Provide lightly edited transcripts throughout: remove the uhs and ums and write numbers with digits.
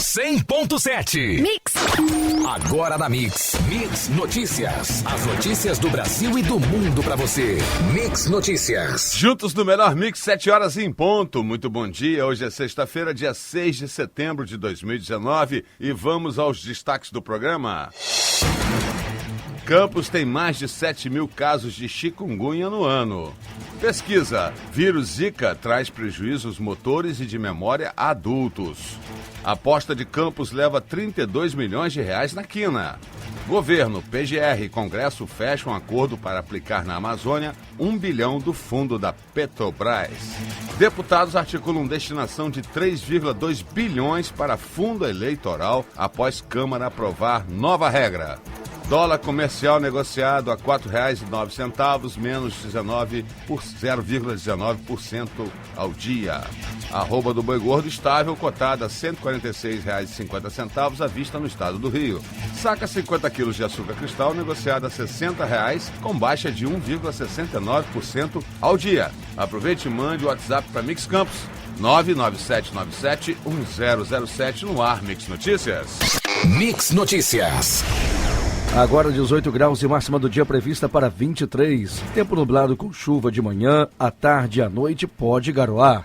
100.7 Mix. Agora na Mix. Mix Notícias. As notícias do Brasil e do mundo pra você. Mix Notícias. Juntos no melhor Mix, 7 horas em ponto. Muito bom dia. Hoje é sexta-feira, dia 6 de setembro de 2019. E vamos aos destaques do programa. Campos tem mais de 7 mil casos de chikungunya no ano. Pesquisa: vírus Zika traz prejuízos motores e de memória a adultos. A aposta de Campos leva 32 milhões de reais na quina. Governo, PGR e Congresso fecham um acordo para aplicar na Amazônia 1 bilhão do fundo da Petrobras. Deputados articulam destinação de 3,2 bilhões para fundo eleitoral após Câmara aprovar nova regra. Dólar comercial negociado a R$ 4,09, menos 0,19% ao dia. Arroba do boi gordo estável, cotada a R$ 146,50 à vista no estado do Rio. Saca 50 quilos de açúcar cristal, negociada a R$ 60,00, com baixa de 1,69% ao dia. Aproveite e mande o WhatsApp para Mix Campos, 99797-1007 no ar. Mix Notícias. Mix Notícias. Agora 18 graus e máxima do dia prevista para 23. Tempo nublado com chuva de manhã, à tarde e à noite pode garoar.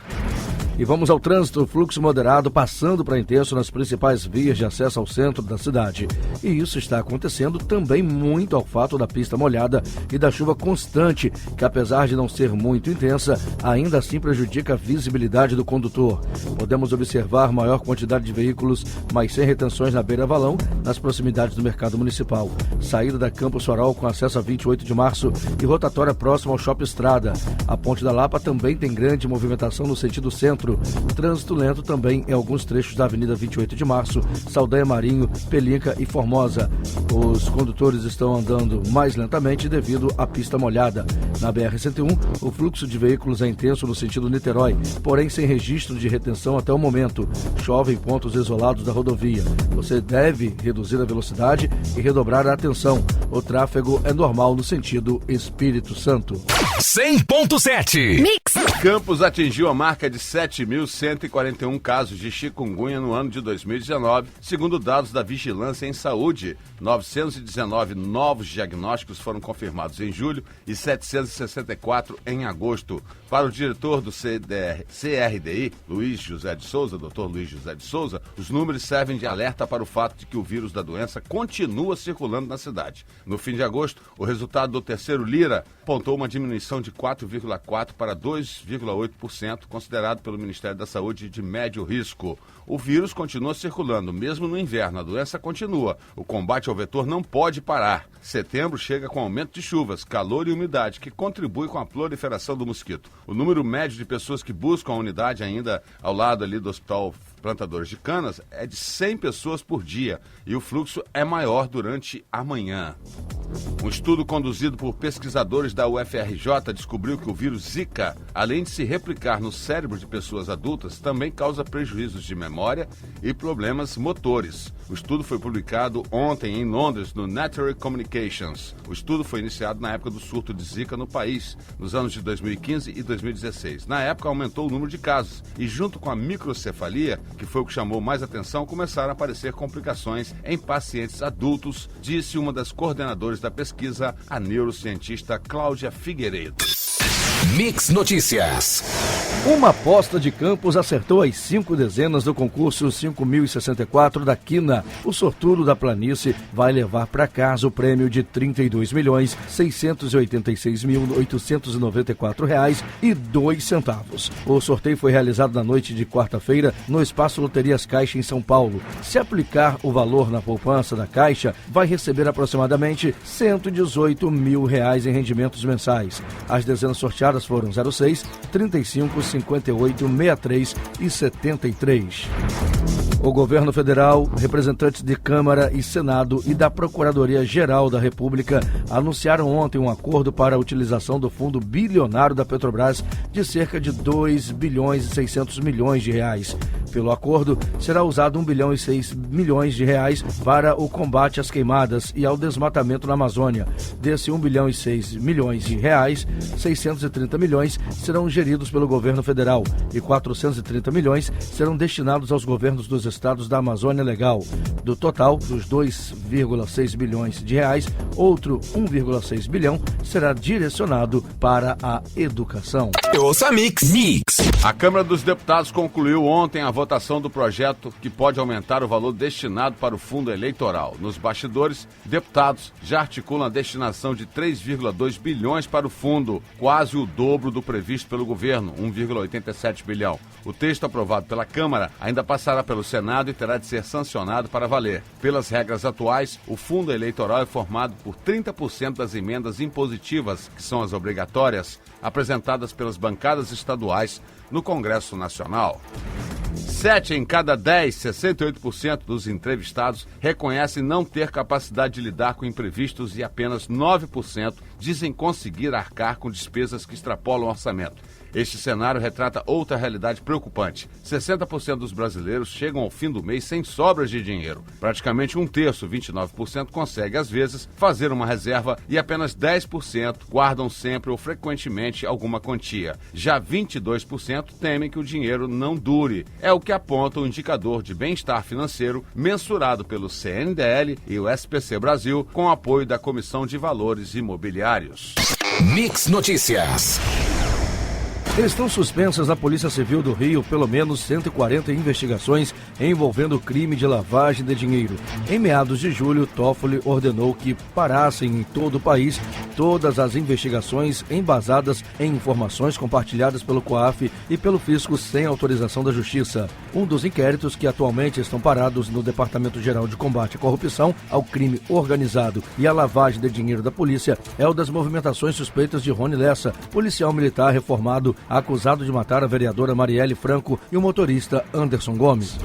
E vamos ao trânsito, fluxo moderado passando para intenso nas principais vias de acesso ao centro da cidade. E isso está acontecendo também muito ao fato da pista molhada e da chuva constante, que apesar de não ser muito intensa, ainda assim prejudica a visibilidade do condutor. Podemos observar maior quantidade de veículos, mas sem retenções na beira-valão, nas proximidades do mercado municipal. Saída da Campos Farol com acesso a 28 de março e rotatória próxima ao Shopping Estrada. A Ponte da Lapa também tem grande movimentação no sentido centro. Trânsito lento também em alguns trechos da Avenida 28 de Março, Saldanha Marinho, Pelinca e Formosa. Os condutores estão andando mais lentamente devido à pista molhada. Na BR-101, o fluxo de veículos é intenso no sentido Niterói, porém sem registro de retenção até o momento. Chove em pontos isolados da rodovia. Você deve reduzir a velocidade e redobrar a atenção. O tráfego é normal no sentido Espírito Santo. 100.7 Mix. Campos atingiu a marca de 7.141 casos de chikungunya no ano de 2019, segundo dados da Vigilância em Saúde. 919 novos diagnósticos foram confirmados em julho e 764 em agosto. Para o diretor do CRDI, Luiz José de Souza, Dr. Luiz José de Souza, os números servem de alerta para o fato de que o vírus da doença continua circulando na cidade. No fim de agosto, o resultado do terceiro Lira apontou uma diminuição de 4,4% para 2,8%, considerado pelo Ministério da Saúde de médio risco. O vírus continua circulando, mesmo no inverno. A doença continua. O combate ao vetor não pode parar. Setembro chega com aumento de chuvas, calor e umidade, que contribui com a proliferação do mosquito. O número médio de pessoas que buscam a unidade ainda ao lado ali do Hospital Plantadores de Canas é de 100 pessoas por dia e o fluxo é maior durante a manhã. Um estudo conduzido por pesquisadores da UFRJ descobriu que o vírus Zika, além de se replicar no cérebro de pessoas adultas, também causa prejuízos de memória e problemas motores. O estudo foi publicado ontem em Londres no Nature Communications. O estudo foi iniciado na época do surto de Zika no país, nos anos de 2015 e 2016. Na época aumentou o número de casos e, junto com a microcefalia, que foi o que chamou mais atenção, começaram a aparecer complicações em pacientes adultos, disse uma das coordenadoras da pesquisa, a neurocientista Cláudia Figueiredo. Mix Notícias. Uma aposta de Campos acertou as 5 dezenas do concurso 5.064 da quina. O sortudo da planície vai levar para casa o prêmio de R$ 32.686.894,02. O sorteio foi realizado na noite de quarta-feira no Espaço Loterias Caixa em São Paulo. Se aplicar o valor na poupança da Caixa, vai receber aproximadamente R$ 118 mil em rendimentos mensais. As dezenas sorteadas foram 06, 35, 58, 63 e 73. O governo federal, representantes de Câmara e Senado e da Procuradoria-Geral da República anunciaram ontem um acordo para a utilização do fundo bilionário da Petrobras de cerca de 2 bilhões e 600 milhões de reais. Pelo acordo, será usado 1 bilhão e 6 milhões de reais para o combate às queimadas e ao desmatamento na Amazônia. Desse 1 bilhão e 6 milhões de reais, 630 milhões serão geridos pelo governo federal e 430 milhões serão destinados aos governos dos estados da Amazônia Legal. Do total dos 2,6 bilhões de reais, outro 1,6 bilhão será direcionado para a educação. Ouça Mix. A Câmara dos Deputados concluiu ontem a votação do projeto que pode aumentar o valor destinado para o fundo eleitoral. Nos bastidores, deputados já articulam a destinação de 3,2 bilhões para o fundo, quase o dobro do previsto pelo governo, 1,87 bilhão. O texto aprovado pela Câmara ainda passará pelo Senado e terá de ser sancionado para valer. Pelas regras atuais, o fundo eleitoral é formado por 30% das emendas impositivas, que são as obrigatórias, apresentadas pelas bancadas estaduais no Congresso Nacional. 7 em cada 10, 68% dos entrevistados reconhecem não ter capacidade de lidar com imprevistos e apenas 9% dizem conseguir arcar com despesas que extrapolam o orçamento. Este cenário retrata outra realidade preocupante. 60% dos brasileiros chegam ao fim do mês sem sobras de dinheiro. Praticamente um terço, 29%, consegue, às vezes, fazer uma reserva e apenas 10% guardam sempre ou frequentemente alguma quantia. Já 22% temem que o dinheiro não dure. É o que aponta o indicador de bem-estar financeiro mensurado pelo CNDL e o SPC Brasil com apoio da Comissão de Valores Imobiliários. Mix Notícias. Estão suspensas na Polícia Civil do Rio pelo menos 140 investigações envolvendo crime de lavagem de dinheiro. Em meados de julho, Toffoli ordenou que parassem em todo o país todas as investigações embasadas em informações compartilhadas pelo COAF e pelo Fisco sem autorização da Justiça. Um dos inquéritos que atualmente estão parados no Departamento Geral de Combate à Corrupção, ao Crime Organizado e à Lavagem de Dinheiro da Polícia é o das movimentações suspeitas de Rony Lessa, policial militar reformado acusado de matar a vereadora Marielle Franco e o motorista Anderson Gomes.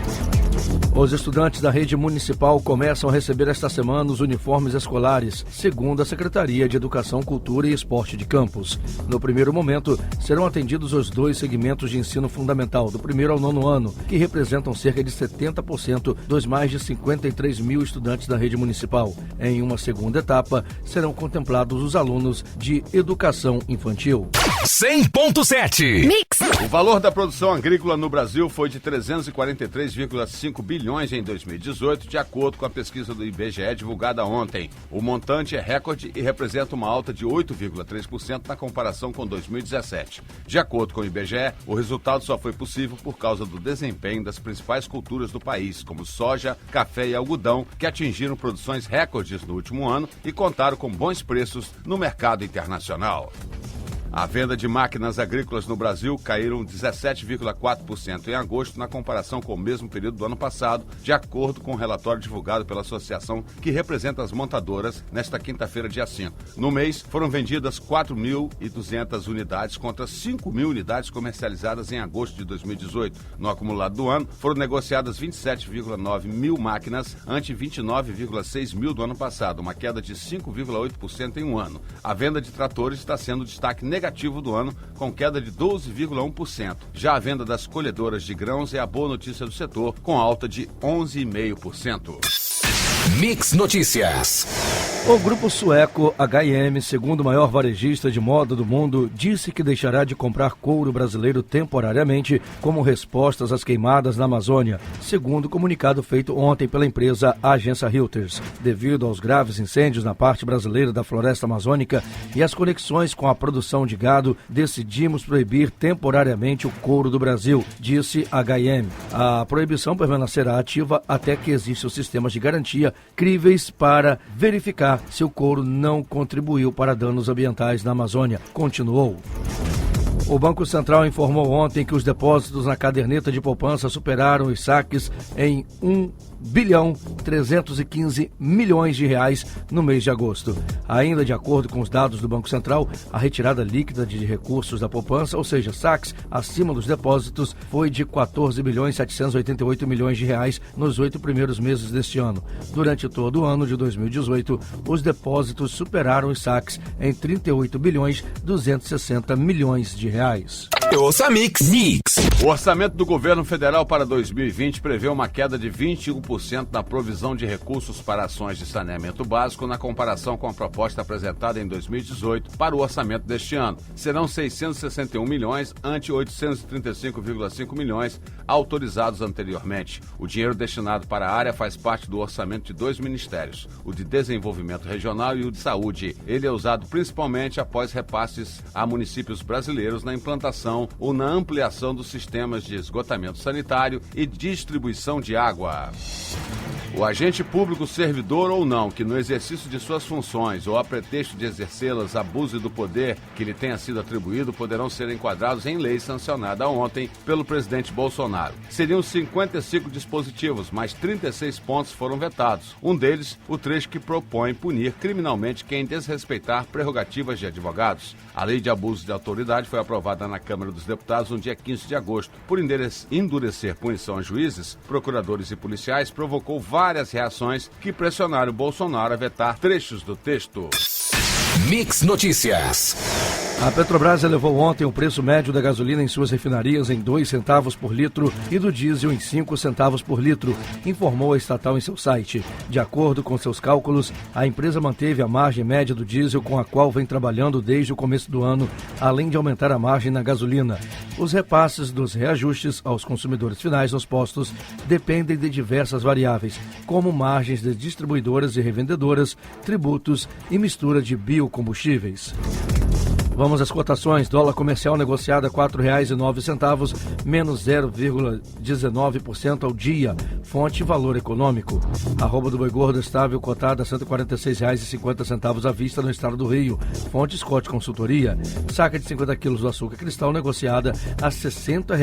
Os estudantes da rede municipal começam a receber esta semana os uniformes escolares, segundo a Secretaria de Educação, Cultura e Esporte de Campos. No primeiro momento, serão atendidos os 2 segmentos de ensino fundamental, do 1º ao 9º ano, que representam cerca de 70% dos mais de 53 mil estudantes da rede municipal. Em uma segunda etapa, serão contemplados os alunos de educação infantil. 100.7 Mix. O valor da produção agrícola no Brasil foi de 343,5 bilhões em 2018, de acordo com a pesquisa do IBGE divulgada ontem. O montante é recorde e representa uma alta de 8,3% na comparação com 2017. De acordo com o IBGE, o resultado só foi possível por causa do desempenho das principais culturas do país, como soja, café e algodão, que atingiram produções recordes no último ano e contaram com bons preços no mercado internacional. A venda de máquinas agrícolas no Brasil caíram 17,4% em agosto na comparação com o mesmo período do ano passado, de acordo com o relatório divulgado pela associação que representa as montadoras nesta quinta-feira, dia 5. No mês, foram vendidas 4.200 unidades contra 5.000 unidades comercializadas em agosto de 2018. No acumulado do ano, foram negociadas 27,9 mil máquinas ante 29,6 mil do ano passado, uma queda de 5,8% em um ano. A venda de tratores está sendo destaque negativo do ano, com queda de 12,1%. Já a venda das colhedoras de grãos é a boa notícia do setor, com alta de 11,5%. Mix Notícias. O grupo sueco H&M, segundo maior varejista de moda do mundo, disse que deixará de comprar couro brasileiro temporariamente como respostas às queimadas na Amazônia, segundo o comunicado feito ontem pela empresa Agência Reuters. Devido aos graves incêndios na parte brasileira da floresta amazônica e as conexões com a produção de gado, decidimos proibir temporariamente o couro do Brasil, disse H&M. A proibição permanecerá ativa até que existam sistemas de garantia críveis para verificar se o couro não contribuiu para danos ambientais na Amazônia, continuou. O Banco Central informou ontem que os depósitos na caderneta de poupança superaram os saques em 1 bilhão,315 milhões de reais no mês de agosto. Ainda de acordo com os dados do Banco Central, a retirada líquida de recursos da poupança, ou seja, saques acima dos depósitos, foi de 14,788 milhões de reais nos 8 primeiros meses deste ano. Durante todo o ano de 2018, os depósitos superaram os saques em 38,260 milhões de reais. Ouça Mix. O orçamento do governo federal para 2020 prevê uma queda de 21% na provisão de recursos para ações de saneamento básico na comparação com a proposta apresentada em 2018 para o orçamento deste ano. Serão 661 milhões ante 835,5 milhões autorizados anteriormente. O dinheiro destinado para a área faz parte do orçamento de 2 ministérios, o de Desenvolvimento Regional e o de Saúde. Ele é usado principalmente após repasses a municípios brasileiros na implantação ou na ampliação dos sistemas de esgotamento sanitário e distribuição de água. O agente público, servidor ou não, que no exercício de suas funções ou a pretexto de exercê-las abuse do poder que lhe tenha sido atribuído, poderão ser enquadrados em lei sancionada ontem pelo presidente Bolsonaro. Seriam 55 dispositivos, mas 36 pontos foram vetados. Um deles, o trecho que propõe punir criminalmente quem desrespeitar prerrogativas de advogados. A lei de abuso de autoridade foi aprovada na Câmara dos Deputados no dia 15 de agosto. Por endurecer punição a juízes, procuradores e policiais, provocou várias reações que pressionaram Bolsonaro a vetar trechos do texto. Mix Notícias. A Petrobras elevou ontem o preço médio da gasolina em suas refinarias em 2 centavos por litro e do diesel em 5 centavos por litro, informou a estatal em seu site. De acordo com seus cálculos, a empresa manteve a margem média do diesel com a qual vem trabalhando desde o começo do ano, além de aumentar a margem na gasolina. Os repasses dos reajustes aos consumidores finais nos postos dependem de diversas variáveis, como margens de distribuidoras e revendedoras, tributos e mistura de biocombustíveis. Vamos às cotações. Dólar comercial negociado a R$ 4,09, menos 0,19% ao dia. Fonte Valor Econômico. Arroba do Boi Gordo estável cotada a R$ 146,50 à vista no estado do Rio. Fonte Scott Consultoria. Saca de 50 quilos do açúcar cristal negociada a R$ 60,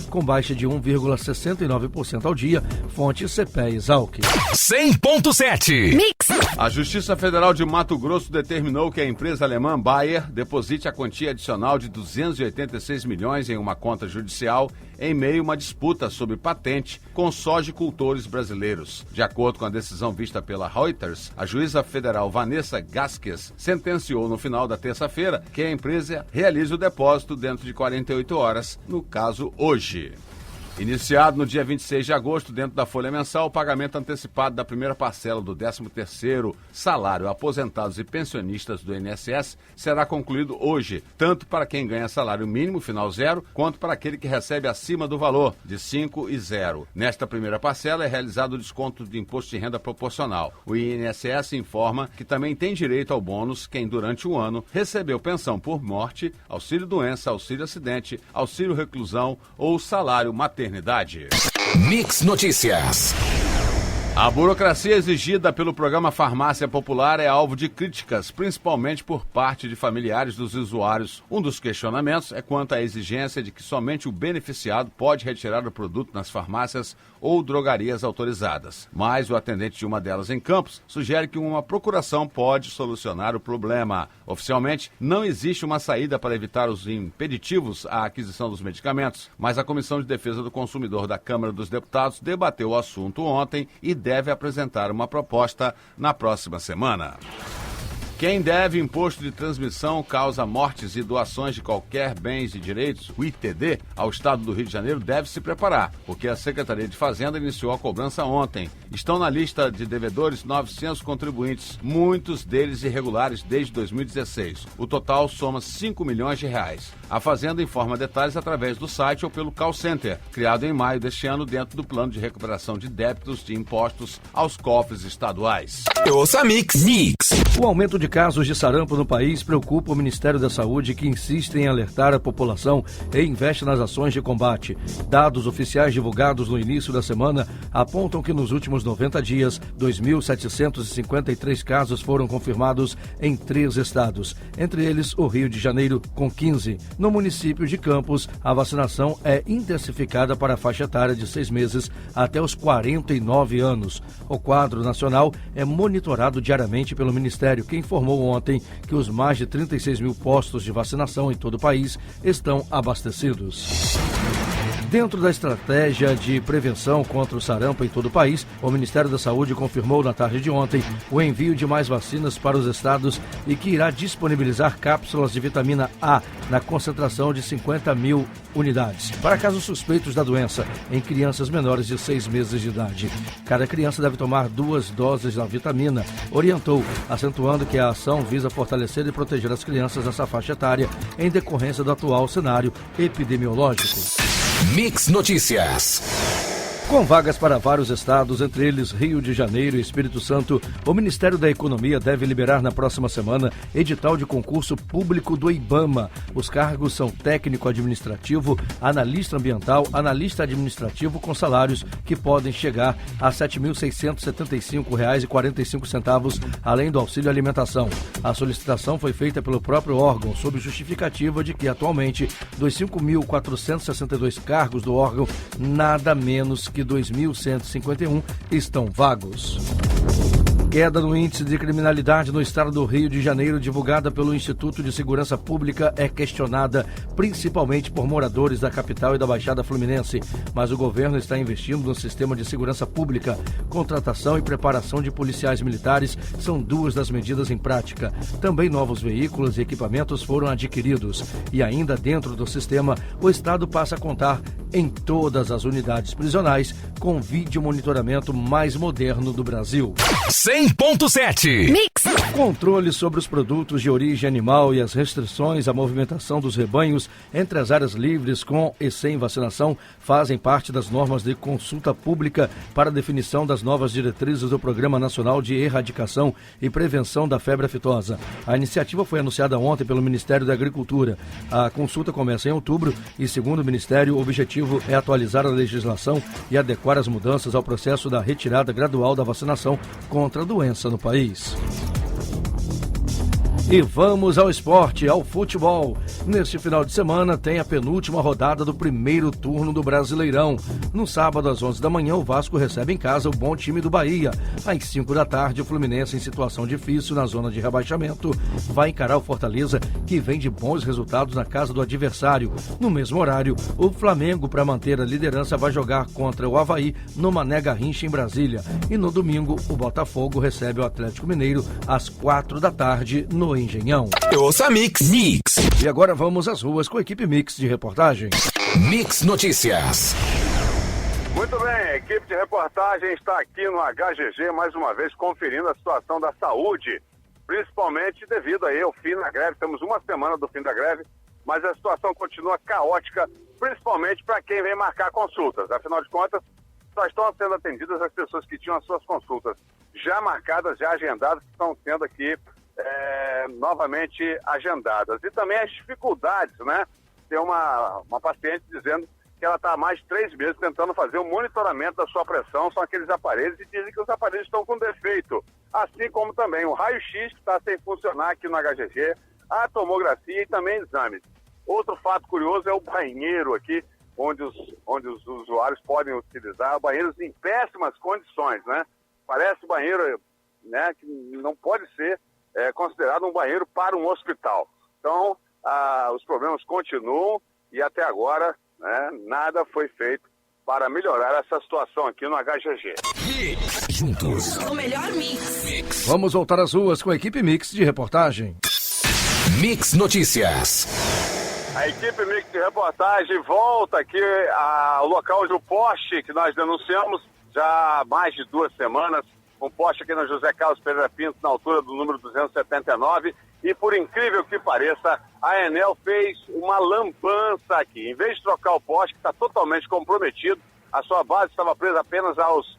com baixa de 1,69% ao dia. Fonte CPE Exalc. 100.7 Mix. A Justiça Federal de Mato Grosso determinou que a empresa alemã Bayer deposite a quantia adicional de 286 milhões em uma conta judicial em meio a uma disputa sobre patente com sojicultores brasileiros. De acordo com a decisão vista pela Reuters, a juíza federal Vanessa Gasquez sentenciou no final da terça-feira que a empresa realize o depósito dentro de 48 horas, no caso hoje. Iniciado no dia 26 de agosto, dentro da folha mensal, o pagamento antecipado da primeira parcela do 13º salário a aposentados e pensionistas do INSS será concluído hoje, tanto para quem ganha salário mínimo, final 0, quanto para aquele que recebe acima do valor, de 5 e 0. Nesta primeira parcela é realizado o desconto de imposto de renda proporcional. O INSS informa que também tem direito ao bônus quem, durante um ano, recebeu pensão por morte, auxílio-doença, auxílio-acidente, auxílio-reclusão ou salário maternidade. Mix Notícias. A burocracia exigida pelo programa Farmácia Popular é alvo de críticas, principalmente por parte de familiares dos usuários. Um dos questionamentos é quanto à exigência de que somente o beneficiado pode retirar o produto nas farmácias ou drogarias autorizadas. Mas o atendente de uma delas em Campos sugere que uma procuração pode solucionar o problema. Oficialmente, não existe uma saída para evitar os impeditivos à aquisição dos medicamentos, mas a Comissão de Defesa do Consumidor da Câmara dos Deputados debateu o assunto ontem e deve apresentar uma proposta na próxima semana. Quem deve imposto de transmissão, causa mortes e doações de qualquer bens e direitos, o ITD, ao Estado do Rio de Janeiro deve se preparar, porque a Secretaria de Fazenda iniciou a cobrança ontem. Estão na lista de devedores 900 contribuintes, muitos deles irregulares desde 2016. O total soma 5 milhões de reais. A Fazenda informa detalhes através do site ou pelo call center, criado em maio deste ano dentro do plano de recuperação de débitos de impostos aos cofres estaduais. Ouça Mix. O aumento de de casos de sarampo no país preocupa o Ministério da Saúde, que insiste em alertar a população e investe nas ações de combate. Dados oficiais divulgados no início da semana apontam que nos últimos 90 dias, 2.753 casos foram confirmados em 3 estados, entre eles o Rio de Janeiro, com 15. No município de Campos, a vacinação é intensificada para a faixa etária de 6 meses até os 49 anos. O quadro nacional é monitorado diariamente pelo Ministério, que informou ontem que os mais de 36 mil postos de vacinação em todo o país estão abastecidos. Dentro da estratégia de prevenção contra o sarampo em todo o país, o Ministério da Saúde confirmou na tarde de ontem o envio de mais vacinas para os estados e que irá disponibilizar cápsulas de vitamina A na concentração de 50 mil unidades, para casos suspeitos da doença em crianças menores de 6 meses de idade. Cada criança deve tomar 2 doses da vitamina, orientou, acentuando que a ação visa fortalecer e proteger as crianças nessa faixa etária em decorrência do atual cenário epidemiológico. Mix Notícias. Com vagas para vários estados, entre eles Rio de Janeiro e Espírito Santo, o Ministério da Economia deve liberar na próxima semana edital de concurso público do IBAMA. Os cargos são técnico administrativo, analista ambiental, analista administrativo com salários que podem chegar a R$ 7.675,45, além do auxílio alimentação. A solicitação foi feita pelo próprio órgão, sob justificativa de que, atualmente, dos 5.462 cargos do órgão, nada menos que 2.151 estão vagos. Queda no índice de criminalidade no estado do Rio de Janeiro, divulgada pelo Instituto de Segurança Pública, é questionada principalmente por moradores da capital e da Baixada Fluminense, mas o governo está investindo no sistema de segurança pública. Contratação e preparação de policiais militares são 2 das medidas em prática. Também novos veículos e equipamentos foram adquiridos. E ainda dentro do sistema, o estado passa a contar em todas as unidades prisionais com vídeo monitoramento mais moderno do Brasil. 100.7 Mix. Controle sobre os produtos de origem animal e as restrições à movimentação dos rebanhos entre as áreas livres com e sem vacinação fazem parte das normas de consulta pública para a definição das novas diretrizes do Programa Nacional de Erradicação e Prevenção da Febre Aftosa. A iniciativa foi anunciada ontem pelo Ministério da Agricultura. A consulta começa em outubro e, segundo o Ministério, o objetivo é atualizar a legislação e adequar as mudanças ao processo da retirada gradual da vacinação contra a doença no país. E vamos ao esporte, ao futebol. Neste final de semana tem a penúltima rodada do primeiro turno do Brasileirão. No sábado, às 11 da manhã, o Vasco recebe em casa o bom time do Bahia. Às 5 da tarde, o Fluminense, em situação difícil na zona de rebaixamento, vai encarar o Fortaleza, que vem de bons resultados na casa do adversário. No mesmo horário, o Flamengo, para manter a liderança, vai jogar contra o Avaí no Mané Garrincha, em Brasília. E no domingo, o Botafogo recebe o Atlético Mineiro às 4 da tarde no Engenhão. Ouça Mix. E agora vamos às ruas com a equipe Mix de reportagem. Mix Notícias. Muito bem, a equipe de reportagem está aqui no HGG mais uma vez conferindo a situação da saúde, principalmente devido aí ao fim da greve. Temos uma semana do fim da greve, mas a situação continua caótica, principalmente para quem vem marcar consultas. Afinal de contas, só estão sendo atendidas as pessoas que tinham as suas consultas já marcadas, já agendadas, que estão sendo aqui novamente agendadas. E também as dificuldades, né? Tem uma paciente dizendo que ela está há mais de 3 meses tentando fazer um monitoramento da sua pressão, são aqueles aparelhos, e dizem que os aparelhos estão com defeito. Assim como também o raio-x, que está sem funcionar aqui no HGG, a tomografia e também exames. Outro fato curioso é o banheiro aqui, onde os usuários podem utilizar, banheiros em péssimas condições, né? Parece banheiro, né, que não pode ser considerado um banheiro para um hospital. Então, os problemas continuam e até agora, né, nada foi feito para melhorar essa situação aqui no HGG. Juntos. O melhor mix. Vamos voltar às ruas com a equipe Mix de reportagem. Mix Notícias. A equipe Mix de reportagem volta aqui ao local do poste que nós denunciamos já há mais de 2 semanas. Um poste aqui na José Carlos Pereira Pinto, na altura do número 279, e por incrível que pareça, a Enel fez uma lambança aqui. Em vez de trocar o poste, que está totalmente comprometido, a sua base estava presa apenas aos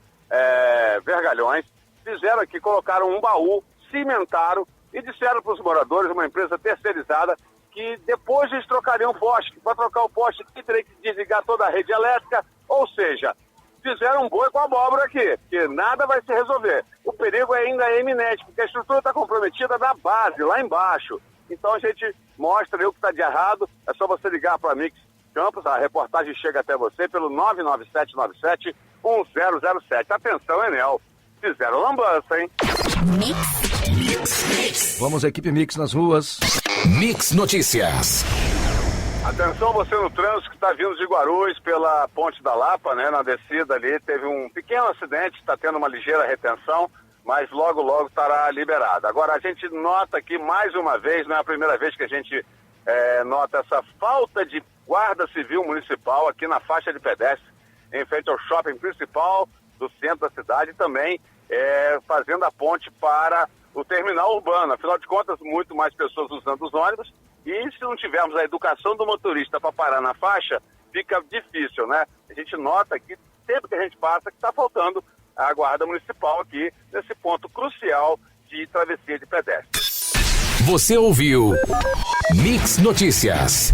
vergalhões, fizeram aqui, colocaram um baú, cimentaram e disseram para os moradores, uma empresa terceirizada, que depois eles trocariam o poste, que para trocar o poste teria que desligar toda a rede elétrica, ou seja, fizeram um boi com abóbora aqui, que nada vai se resolver. O perigo ainda é iminente, porque a estrutura está comprometida da base, lá embaixo. Então a gente mostra o que está de errado, é só você ligar para a Mix Campos, a reportagem chega até você pelo 99797-1007. Atenção, Enel, fizeram lambança, hein? Vamos, equipe Mix nas ruas. Mix Notícias. Atenção você no trânsito que está vindo de Guarulhos pela Ponte da Lapa, né? Na descida ali teve um pequeno acidente, está tendo uma ligeira retenção, mas logo estará liberada. Agora a gente nota aqui mais uma vez, não é a primeira vez que a gente nota essa falta de guarda civil municipal aqui na faixa de pedestre, em frente ao shopping principal do centro da cidade, e também fazendo a ponte para o terminal urbano. Afinal de contas, muito mais pessoas usando os ônibus, e se não tivermos a educação do motorista para parar na faixa, fica difícil, né? A gente nota aqui, sempre que a gente passa, que está faltando a guarda municipal aqui, nesse ponto crucial de travessia de pedestre. Você ouviu Mix Notícias.